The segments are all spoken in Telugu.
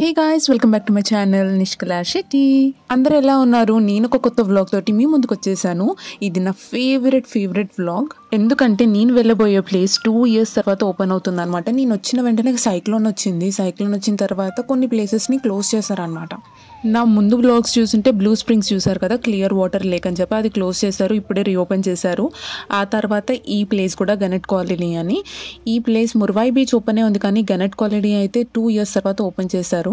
Hey guys, welcome back to my channel Nishkala Shetty. అందరూ ఎలా ఉన్నారు? నేను ఒక కొత్త వ్లాగ్ తోటి మీ ముందుకు వచ్చేసాను. ఇది నా ఫేవరెట్ వ్లాగ్. ఎందుకంటే నేను వెళ్ళబోయే ప్లేస్ 2 years తర్వాత ఓపెన్ అవుతుంది అనమాట. నేను వచ్చిన వెంటనే సైక్లోన్ వచ్చిన తర్వాత కొన్ని ప్లేసెస్ని క్లోజ్ చేశారనమాట. నా ముందు వ్లాగ్స్ చూస్తుంటే బ్లూ స్ప్రింగ్స్ చూసారు కదా, క్లియర్ వాటర్ లేక్ అని చెప్పి అది క్లోజ్ చేశారు. ఇప్పుడే రీఓపెన్ చేశారు. ఆ తర్వాత ఈ ప్లేస్ కూడా గనెట్ కాలనీ అని. ఈ ప్లేస్ ముర్వాయి బీచ్ ఓపెనే ఉంది, కానీ గనెట్ కాలనీ అయితే 2 years తర్వాత ఓపెన్ చేశారు.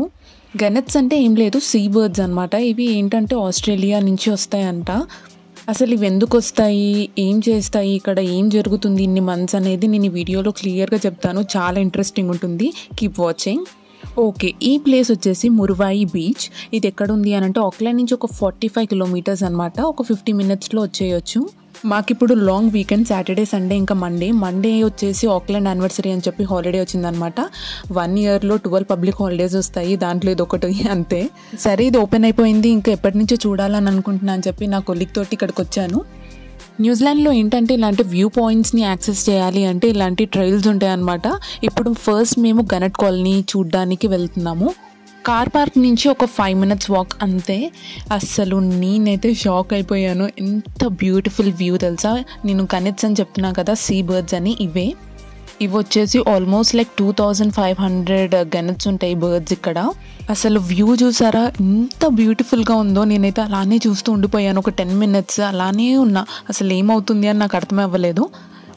గనెట్స్ అంటే ఏం లేదు, సీ బర్డ్స్ అనమాట. ఇవి ఏంటంటే ఆస్ట్రేలియా నుంచి వస్తాయంట. అసలు ఇవి ఎందుకు వస్తాయి, ఏం చేస్తాయి, ఇక్కడ ఏం జరుగుతుంది ఇన్ని మంత్స్ అనేది నేను ఈ వీడియోలో క్లియర్గా చెప్తాను. చాలా ఇంట్రెస్టింగ్ ఉంటుంది. Keep watching. ఓకే, ఈ ప్లేస్ వచ్చేసి ముర్వాయి బీచ్. ఇది ఎక్కడ ఉంది అని అంటే ఆక్లాండ్ నుంచి ఒక 45 kilometers అనమాట. ఒక 50 minutesలో వచ్చేయచ్చు. మాకిప్పుడు లాంగ్ వీకెండ్, సాటర్డే సండే ఇంకా మండే వచ్చేసి ఆక్లాండ్ యానివర్సరీ అని చెప్పి హాలిడే వచ్చిందనమాట. 1 yearలో 12 పబ్లిక్ హాలిడేస్ వస్తాయి, దాంట్లో ఇది ఒకటి అంతే. సరే, ఇది ఓపెన్ అయిపోయింది, ఇంకా ఎప్పటి నుంచో చూడాలని అనుకుంటున్నా అని చెప్పి నా కొలీగ్ తోటి ఇక్కడికి వచ్చాను. న్యూజిలాండ్లో ఏంటంటే ఇలాంటి వ్యూ పాయింట్స్ని యాక్సెస్ చేయాలి అంటే ఇలాంటి ట్రైల్స్ ఉంటాయి అన్నమాట. ఇప్పుడు ఫస్ట్ మేము గనెట్ కాలనీ చూడ్డానికి వెళ్తున్నాము. కార్ పార్క్ నుంచి ఒక 5 minutes వాక్ అంతే. అస్సలు నేనైతే షాక్ అయిపోయాను. ఎంత బ్యూటిఫుల్ వ్యూ తెలుసా. నేను గనెట్స్ అని చెప్తున్నా కదా, సీ బర్డ్స్ అని. ఇవి వచ్చేసి ఆల్మోస్ట్ లైక్ 2500 గనెట్స్ ఉంటాయి బర్డ్స్ ఇక్కడ. అసలు వ్యూ చూసారా ఎంత బ్యూటిఫుల్గా ఉందో. నేనైతే అలానే చూస్తూ ఉండిపోయాను ఒక 10 minutes అలానే ఉన్నా. అసలు ఏమవుతుంది అని నాకు అర్థం అవ్వలేదు.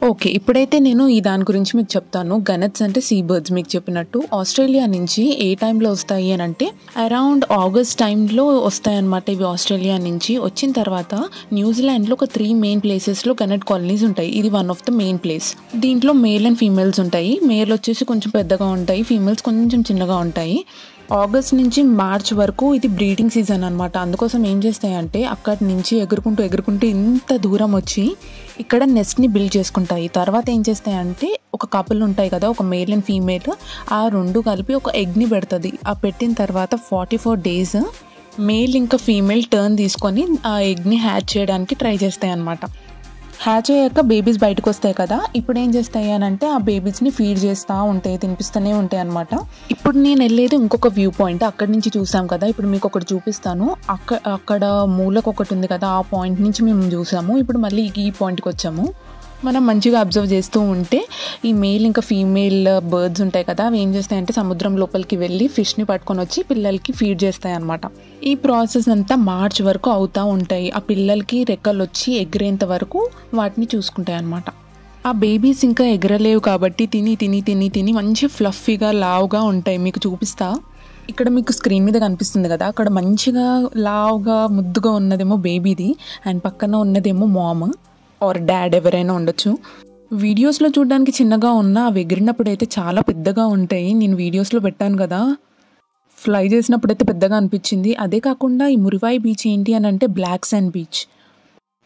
ఓకే, ఇప్పుడైతే నేను ఈ దాని గురించి మీకు చెప్తాను. గనెట్స్ అంటే సీ బర్డ్స్. మీకు చెప్పినట్టు ఆస్ట్రేలియా నుంచి ఏ టైంలో వస్తాయి అని అంటే అరౌండ్ ఆగస్ట్ టైంలో వస్తాయన్నమాట. ఇవి ఆస్ట్రేలియా నుంచి వచ్చిన తర్వాత న్యూజిలాండ్లో ఒక 3 main ప్లేసెస్లో గనెట్ కాలనీస్ ఉంటాయి. ఇది one of the main place. దీంట్లో మేల్ అండ్ ఫీమేల్స్ ఉంటాయి. మేల్ వచ్చేసి కొంచెం పెద్దగా ఉంటాయి, ఫీమేల్స్ కొంచెం చిన్నగా ఉంటాయి. ఆగస్ట్ నుంచి మార్చ్ వరకు ఇది బ్రీడింగ్ సీజన్ అనమాట. అందుకోసం ఏం చేస్తాయంటే అక్కడి నుంచి ఎగురుకుంటూ ఇంత దూరం వచ్చి ఇక్కడ నెస్ట్ని బిల్డ్ చేసుకుంటాయి. తర్వాత ఏం చేస్తాయంటే ఒక కపుల్ ఉంటాయి కదా, ఒక మేల్ అండ్ ఫీమేల్, ఆ 2 కలిపి ఒక ఎగ్ని పెడుతుంది. ఆ పెట్టిన తర్వాత 44 days మేల్ ఇంకా ఫీమేల్ టర్న్ తీసుకొని ఆ ఎగ్ని హ్యాచ్ చేయడానికి ట్రై చేస్తాయి అన్నమాట. హ్యాచ్ అయ్యాక బేబీస్ బయటకు వస్తాయి కదా, ఇప్పుడు ఏం చేస్తాయి అని అంటే ఆ బేబీస్ని ఫీడ్ చేస్తూ ఉంటాయి, తినిపిస్తూనే ఉంటాయి అనమాట. ఇప్పుడు నేను వెళ్ళేది ఇంకొక వ్యూ పాయింట్. అక్కడి నుంచి చూసాం కదా, ఇప్పుడు మీకు ఒకటి చూపిస్తాను. అక్కడ మూలకు ఒకటి ఉంది కదా, ఆ పాయింట్ నుంచి మేము చూసాము. ఇప్పుడు మళ్ళీ ఈ పాయింట్కి వచ్చాము. మనం మంచిగా అబ్జర్వ్ చేస్తూ ఉంటే ఈ మేల్ ఇంకా ఫీమేల్ బర్డ్స్ ఉంటాయి కదా, అవి ఏం చేస్తాయంటే సముద్రం లోపలికి వెళ్ళి ఫిష్ని పట్టుకొని వచ్చి పిల్లలకి ఫీడ్ చేస్తాయి అన్నమాట. ఈ ప్రాసెస్ అంతా మార్చ్ వరకు అవుతూ ఉంటాయి. ఆ పిల్లలకి రెక్కలు వచ్చి ఎగిరేంత వరకు వాటిని చూసుకుంటాయి అన్నమాట. ఆ బేబీస్ ఇంకా ఎగరలేవు కాబట్టి తిని మంచి ఫ్లఫీగా లావుగా ఉంటాయి. మీకు చూపిస్తా. ఇక్కడ మీకు స్క్రీన్ మీద కనిపిస్తుంది కదా, అక్కడ మంచిగా లావుగా ముద్దుగా ఉన్నదేమో బేబీది, అండ్ పక్కన ఉన్నదేమో మామ్ ఆర్ డాడ్, ఎవరైనా ఉండొచ్చు. వీడియోస్లో చూడడానికి చిన్నగా ఉన్న అవి ఎగిరినప్పుడు అయితే చాలా పెద్దగా ఉంటాయి. నేను వీడియోస్లో పెట్టాను కదా, ఫ్లై చేసినప్పుడు అయితే పెద్దగా అనిపించింది. అదే కాకుండా ఈ ముర్వాయి బీచ్ ఏంటి అని అంటే black sand beach.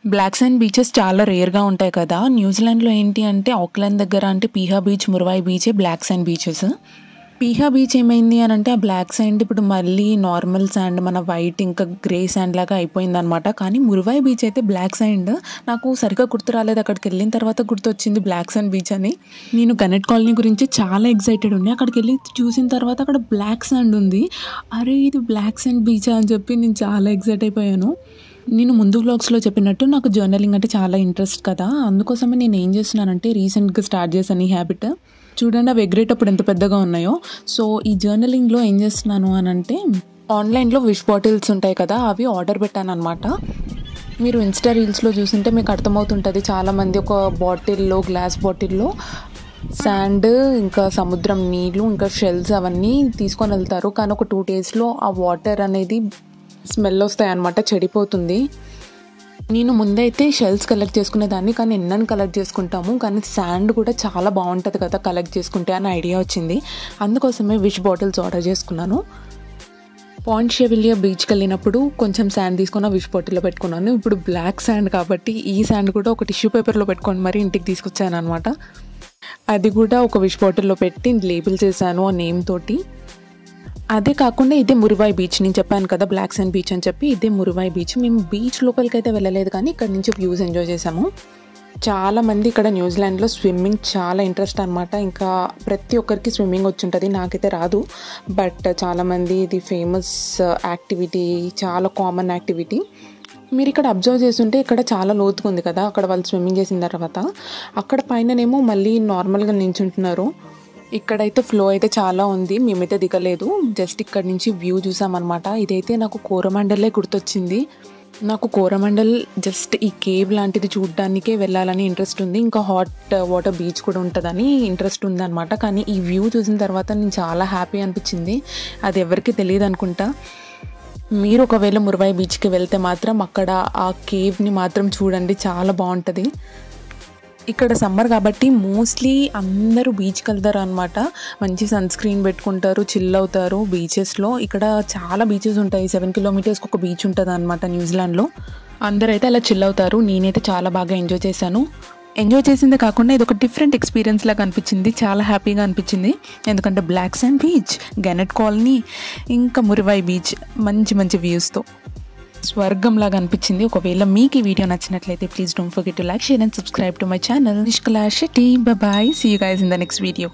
Black sand beaches చాలా రేర్గా ఉంటాయి కదా. న్యూజిలాండ్లో ఏంటి అంటే ఆక్లాండ్ దగ్గర అంటే పీహా బీచ్, ముర్వాయి బీచే black sand beaches. Piha beach ఏమైంది అని అంటే ఆ బ్లాక్ శాండ్ ఇప్పుడు మళ్ళీ నార్మల్ శాండ్, మన వైట్ ఇంకా గ్రే శాండ్ లాగా అయిపోయిందనమాట. కానీ ముర్వాయి బీచ్ అయితే బ్లాక్ శాండ్. నాకు సరిగ్గా గుర్తు రాలేదు, అక్కడికి వెళ్ళిన తర్వాత గుర్తొచ్చింది బ్లాక్ శాండ్ బీచ్ అని. నేను గనెట్ కాలనీ గురించి చాలా ఎక్సైటెడ్ ఉండే. అక్కడికి వెళ్ళి చూసిన తర్వాత అక్కడ బ్లాక్ శాండ్ ఉంది. అరే ఇది బ్లాక్ శాండ్ బీచ్ అని చెప్పి నేను చాలా ఎక్సైట్ అయిపోయాను. నేను ముందు వ్లాగ్స్లో చెప్పినట్టు నాకు జర్నలింగ్ అంటే చాలా ఇంట్రెస్ట్ కదా, అందుకోసమే నేను ఏం చేస్తున్నానంటే రీసెంట్గా స్టార్ట్ చేశాను ఈ హ్యాబిట్. చూడండి అవి ఎగిరేటప్పుడు ఎంత పెద్దగా ఉన్నాయో. సో ఈ జర్నలింగ్లో ఏం చేస్తున్నాను అని అంటే ఆన్లైన్లో విష్ బాటిల్స్ ఉంటాయి కదా, అవి ఆర్డర్ పెట్టాను అనమాట. మీరు ఇన్స్టా రీల్స్లో చూస్తుంటే మీకు అర్థమవుతుంటుంది. చాలామంది ఒక బాటిల్లో, గ్లాస్ బాటిల్లో శాండ్ ఇంకా సముద్రం నీళ్ళు ఇంకా షెల్స్ అవన్నీ తీసుకొని వెళ్తారు. కానీ ఒక 2 daysలో ఆ వాటర్ అనేది స్మెల్ వస్తాయి అన్నమాట, చెడిపోతుంది. నేను ముందైతే షెల్స్ కలెక్ట్ చేసుకునేదాన్ని, కానీ ఎన్నని కలెక్ట్ చేసుకుంటాము, కానీ శాండ్ కూడా చాలా బాగుంటుంది కదా కలెక్ట్ చేసుకుంటే అని ఐడియా వచ్చింది. అందుకోసమే విష్ బాటిల్స్ ఆర్డర్ చేసుకున్నాను. పాయింట్ షెవిలియా బీచ్కి వెళ్ళినప్పుడు కొంచెం శాండ్ తీసుకున్న విష్ బాటిల్లో పెట్టుకున్నాను. ఇప్పుడు బ్లాక్ శాండ్ కాబట్టి ఈ శాండ్ కూడా ఒక టిష్యూ పేపర్లో పెట్టుకొని మరీ ఇంటికి తీసుకొచ్చాను అనమాట. అది కూడా ఒక విష్ బాటిల్లో పెట్టి లేబుల్ చేశాను ఆ నేమ్ తోటి. అదే కాకుండా ఇదే ముర్వాయి బీచ్. నేను చెప్పాను కదా బ్లాక్ శాండ్ బీచ్ అని చెప్పి, ఇదే ముర్వాయి బీచ్. మేము బీచ్ లోపలికి అయితే వెళ్ళలేదు, కానీ ఇక్కడ నుంచి వ్యూస్ ఎంజాయ్ చేసాము. చాలామంది ఇక్కడ న్యూజిలాండ్లో స్విమ్మింగ్ చాలా ఇంట్రెస్ట్ అనమాట. ఇంకా ప్రతి ఒక్కరికి స్విమ్మింగ్ వచ్చి ఉంటుంది, నాకైతే రాదు. బట్ చాలామంది ఇది ఫేమస్ యాక్టివిటీ, చాలా కామన్ యాక్టివిటీ. మీరు ఇక్కడ అబ్జర్వ్ చేస్తుంటే ఇక్కడ చాలా లోతుగా ఉంది కదా, అక్కడ వాళ్ళు స్విమ్మింగ్ చేసిన తర్వాత అక్కడ పైననేమో మళ్ళీ నార్మల్గా నించుంటున్నారు. ఇక్కడైతే ఫ్లో అయితే చాలా ఉంది, మేమైతే దిగలేదు, జస్ట్ ఇక్కడ నుంచి వ్యూ చూసామన్నమాట. ఇదైతే నాకు కోరమండలే గుర్తొచ్చింది. నాకు కోరమండల్ జస్ట్ ఈ కేవ్ లాంటిది చూడడానికే వెళ్ళాలని ఇంట్రెస్ట్ ఉంది. ఇంకా హాట్ వాటర్ బీచ్ కూడా ఉంటుందని ఇంట్రెస్ట్ ఉందన్నమాట. కానీ ఈ వ్యూ చూసిన తర్వాత నేను చాలా హ్యాపీ అనిపించింది. అది ఎవరికి తెలియదు అనుకుంటా. మీరు ఒకవేళ మురవాయి బీచ్కి వెళ్తే మాత్రం అక్కడ ఆ కేవ్ని మాత్రం చూడండి, చాలా బాగుంటుంది. ఇక్కడ సమ్మర్ కాబట్టి మోస్ట్లీ అందరూ బీచ్కి వెళ్తారు అనమాట. మంచి సన్ స్క్రీన్ పెట్టుకుంటారు, చిల్ అవుతారు బీచెస్లో. ఇక్కడ చాలా బీచెస్ ఉంటాయి, 7 కిలోమీటర్స్కి ఒక బీచ్ ఉంటుంది అనమాట న్యూజిలాండ్లో. అందరూ అయితే అలా చిల్ అవుతారు. నేనైతే చాలా బాగా ఎంజాయ్ చేశాను. ఎంజాయ్ చేసిందే కాకుండా ఇది ఒక డిఫరెంట్ ఎక్స్పీరియన్స్ లాగా అనిపించింది, చాలా హ్యాపీగా అనిపించింది. ఎందుకంటే బ్లాక్ శాండ్ బీచ్, గెనెట్ కాలనీ, ఇంకా మురవాయి బీచ్ మంచి మంచి వ్యూస్తో స్వర్గం లాగా అనిపించింది. ఒకవేళ మీకు ఈ వీడియో నచ్చినట్లయితే please don't forget to like, share and subscribe to my channel Nishkala Shetty. Bye bye, see you guys in the next video.